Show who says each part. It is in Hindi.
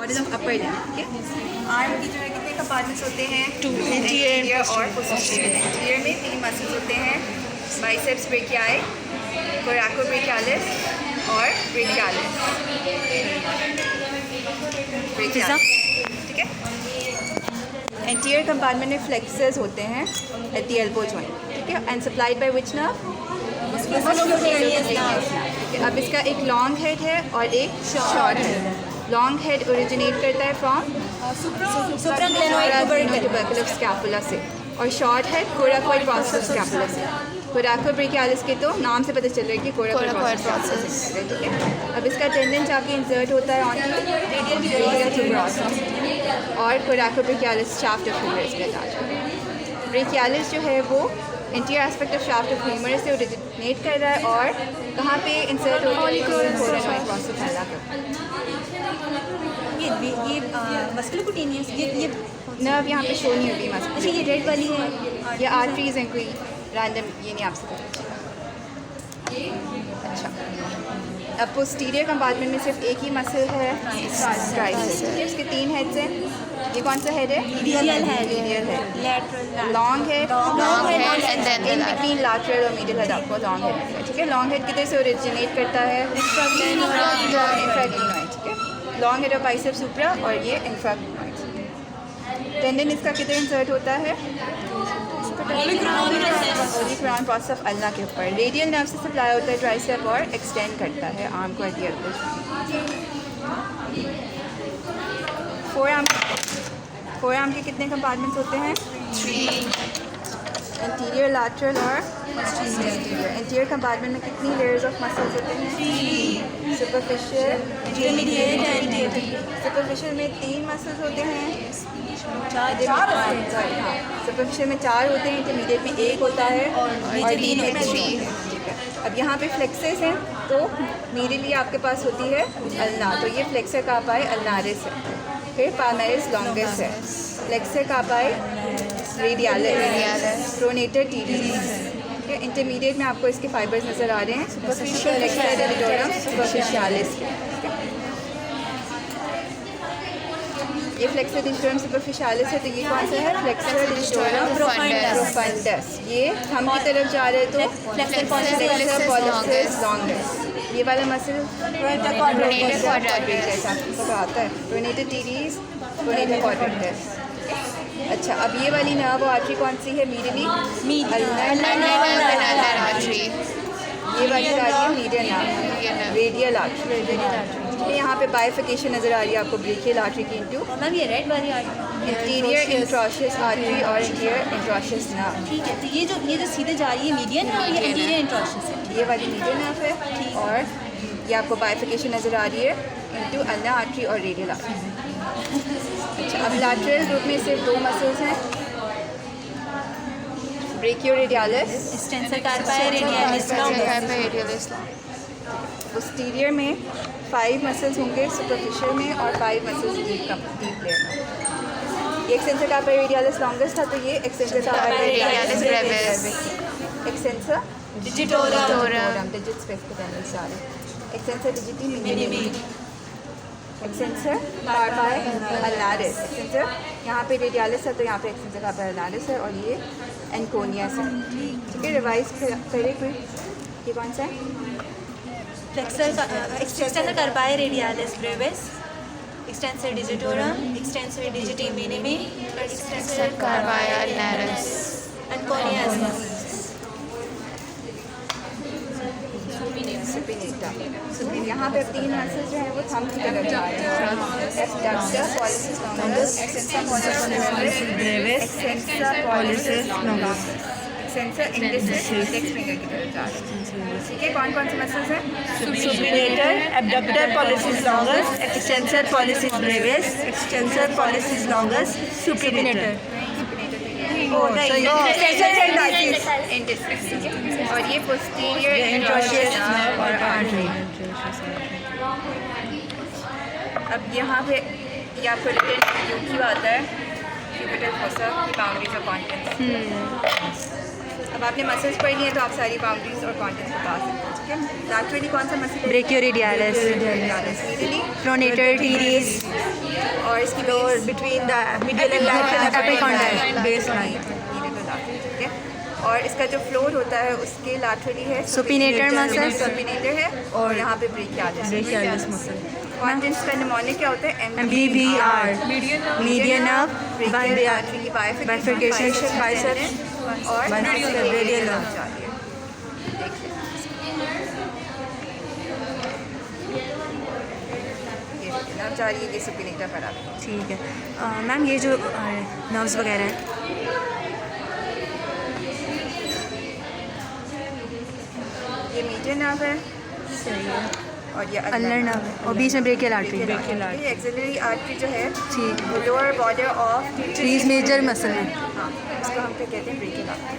Speaker 1: मिडल ऑफ अपर लिम्ब, ठीक है। आर्म की जो है कितने कंपार्टमेंट्स होते हैं? 2, एंटीरियर और पोस्टीरियर। एंटीरियर में 3 मसल्स होते हैं, बाइसेप्स ब्रेकियाई, कोरैकोब्रेकियालिस और ब्रेकियालिस, ठीक है। एंटीरियर कंपार्टमेंट में फ्लेक्सर्स होते हैं एट द एल्बो जॉइंट, ठीक है, and supplied by which nerve? अब इसका एक लॉन्ग हेड है और एक short head. Long head originate करता है फ्रॉम सुप्राग्लेनोइड स्कैपुला से और short head coracoid process scapula से। कोरैकोब्रेकियालिस के तो नाम से पता चल रहा है कि कोराकोइड प्रोसेस है, ठीक है। अब इसका टेंडन जाके इंसर्ट होता है ऑन रेडियल ट्यूबरोस और कोरैकोब्रेकियालिस शाफ्ट ऑफ ह्यूमरस में अटैच होता है। ब्रेकियालिस जो है वो anterior aspect of shaft of humerus से ओरिजिनेट कर रहा है और कहाँ पे इंसर्ट होता है? कोराकोइड प्रोसेस फैला कर।
Speaker 2: ये मस्कुलोकुटेनियस ये
Speaker 1: नर्व यहाँ पे शो नहीं होगी मस्कुलर।
Speaker 2: अच्छा, ये रेड वाली है,
Speaker 1: ये आर्टरीज हैं, कोई रैंडम ये नहीं आपसे पता चलेगा। अच्छा, अब पोस्टीरियर कंपार्टमेंट में सिर्फ एक ही मसल है, ट्राइसेप्स। उसके 3 हेड्स हैं। ये कौन सा हेड है?
Speaker 2: मीडियल है,
Speaker 1: मीडियल है।
Speaker 2: Lateral
Speaker 1: long head
Speaker 2: and then
Speaker 1: in between lateral और मीडियल हेड आपको लॉन्ग हेड मिलेगा, ठीक है। लॉन्ग हेड किधर से ओरिजिनेट करता है? इंफ्राग्लिनोइड, ठीक है। लॉन्ग हेड ऑफ बाइसेप्स सुप्रा और ये इंफ्राग्लिनोइड। टेंडन इसका किधर इंसर्ट होता है? क्राउन प्रोसेस ऑफ अल्ना के ऊपर। रेडियल नर्व से सप्लाई होता है ट्राइसेप और एक्सटेंड करता है आर्म को at the elbow. Four arm के कितने कंपार्टमेंट्स होते हैं? 3। इंटीरियर, लैटरल और पोस्टीरियर। इंटीरियर कंपार्टमेंट में कितनी लेयर्स ऑफ मसल्स होते हैं? 3। Superficial, intermediate and deep. Superficial में 3 मसल्स होते हैं, 4 सुपरफिशियल में 4 होते हैं, इंटरमीडिएट में 1 होता है और डीप में 3। अब यहाँ पे फ्लेक्सेस हैं, तो मीडियली आपके पास होती है अल्ना, तो ये फ्लेक्सर कहाँ पाए? अल्नारिस है। फिर पाल्मेरिस लॉन्गस है। फ्लेक्सर कहाँ पाए? रेडियालिस। Pronator tedious. ठीक है, इंटरमीडिएट में आपको इसके फाइबर्स नज़र आ रहे हैं, सुपरफिशियल फ्लेक्सर डिजिटोरम सुपरफिशियालिस। ये फ्लेक्सर डिजिटोरम सुपरफिशियालिस है, तो ये कौन सा है? Flexor digitorum profundis. ये हम की तरफ जा रहे हैं तो फ्लेक्सर पॉलिसिस लॉन्गस। ये वाला मसल क्वाड्रेटस आपको पता आता है, प्रोनेटर टीडियस, प्रोनेटर क्वाड्रेटस। अच्छा, अब ये वाली नर्व आर्टरी कौन सी है? Medially artery. ये वाली आ रही है मीडियल नर्व, रेडियल आर्टरी। यहाँ पे बाइफिकेशन नज़र आ रही है आपको ब्रेकियल आर्टरी की इनटू
Speaker 2: मैम ये रेड वाली आर्टरी,
Speaker 1: इंटीरियर इंट्रोशियस आर्टरी और इंटीरियर इंट्रोशियस नर्व।
Speaker 2: ठीक है, तो ये जो सीधे जा रही है मीडियन है और ये इंटीरियर इंट्रोशियस है।
Speaker 1: ये वाली मीडियल नर्व है और ये आपको बाइफिकेशन नज़र आ रही है इनटू अल्ना आर्टरी और रेडियल आर्टरी। अच्छा, अब लैटरल ग्रुप में सिर्फ 2 मसल्स हैं, brachioradialis,
Speaker 2: extensor carpi radialis.
Speaker 1: Posterior में 5 मसल्स होंगे सुपरफिशियल में और 5 मसल्स डीप लेयर में। ये एक्सटेंसर कार्पाई रेडियलिस लॉन्गेस्ट था, तो ये extensor carpi radialis brevis. Extensor digitorum, digits पे इसके पैनल्स आ रहे हैं। Extensor digiti minimi. Extensor carpi अल्नारिस। Extensor यहाँ पे रेडियलिस है, तो यहाँ पे एक्सटेंसर कार्पाई अल्नारिस है और ये एनकोनियस है, ठीक है। रिवाइज करें कोई, ये कौन सा है?
Speaker 2: Extensor carpi radialis brevis, extensor digitorum, extensor digiti minimi, extensor carpi ulnaris, anconeus.
Speaker 1: यहाँ पे 3 मसल्स जो हैं वो थंब की तरफ जा रहे हैं। Abductor pollicis longus, extensor pollicis brevis, extensor pollicis longus, extensor index index finger की तरफ जा रहे हैं, ठीक है। कौन कौन से मसल्स हैं?
Speaker 3: Supinator, abductor pollicis longus, extensor pollicis brevis, extensor pollicis longus, supinator.
Speaker 1: और ये पोस्टीरियर इंट्रोशियस नर्व और आर्टरी। अब यहाँ पे ये आपको रिटर्न यू की आता है, क्यूबिटल फोसा की बाउंड्रीज और कॉन्टेंट्स। अब आपने मसल्स पढ़ लिए तो आप सारी बाउंड्रीज और कॉन्टेंट्स बता सकते हैं, ठीक है। लैटरली कौन सा मसल है?
Speaker 3: ब्रेकियोरेडियलिस,
Speaker 1: medially
Speaker 3: pronator tedious, muscle between the medial and lateral
Speaker 2: epicondyle.
Speaker 3: baseline.
Speaker 1: ठीक है। और इसका जो फ्लोर होता है उसके laterally है
Speaker 2: Supinator muscle.
Speaker 1: supinator है और यहाँ पे brachialis
Speaker 3: Brachialis muscle.
Speaker 1: कॉन्टेंट्स का निमोनिक क्या होता है?
Speaker 2: MBBR. Median nerve.
Speaker 1: brachial artery की
Speaker 2: Bifurcation.
Speaker 1: biceps और
Speaker 3: Biceps, radial nerve.
Speaker 1: नर्व जा रही है, ये सुपिनेटर पड़ा है।
Speaker 2: ठीक है मैम, ये जो नर्व्स वगैरह हैं,
Speaker 1: ये मीडियन नर्व है और ये
Speaker 2: अल्नर नर्व है और बीच में ब्रेकियल आर्टरी।
Speaker 1: ये एक्सिलरी आर्टरी जो है
Speaker 2: ठीक,
Speaker 1: lower border of
Speaker 2: teres major muscle है।
Speaker 1: हाँ, इसको हम क्या कहते हैं? Brachial artery.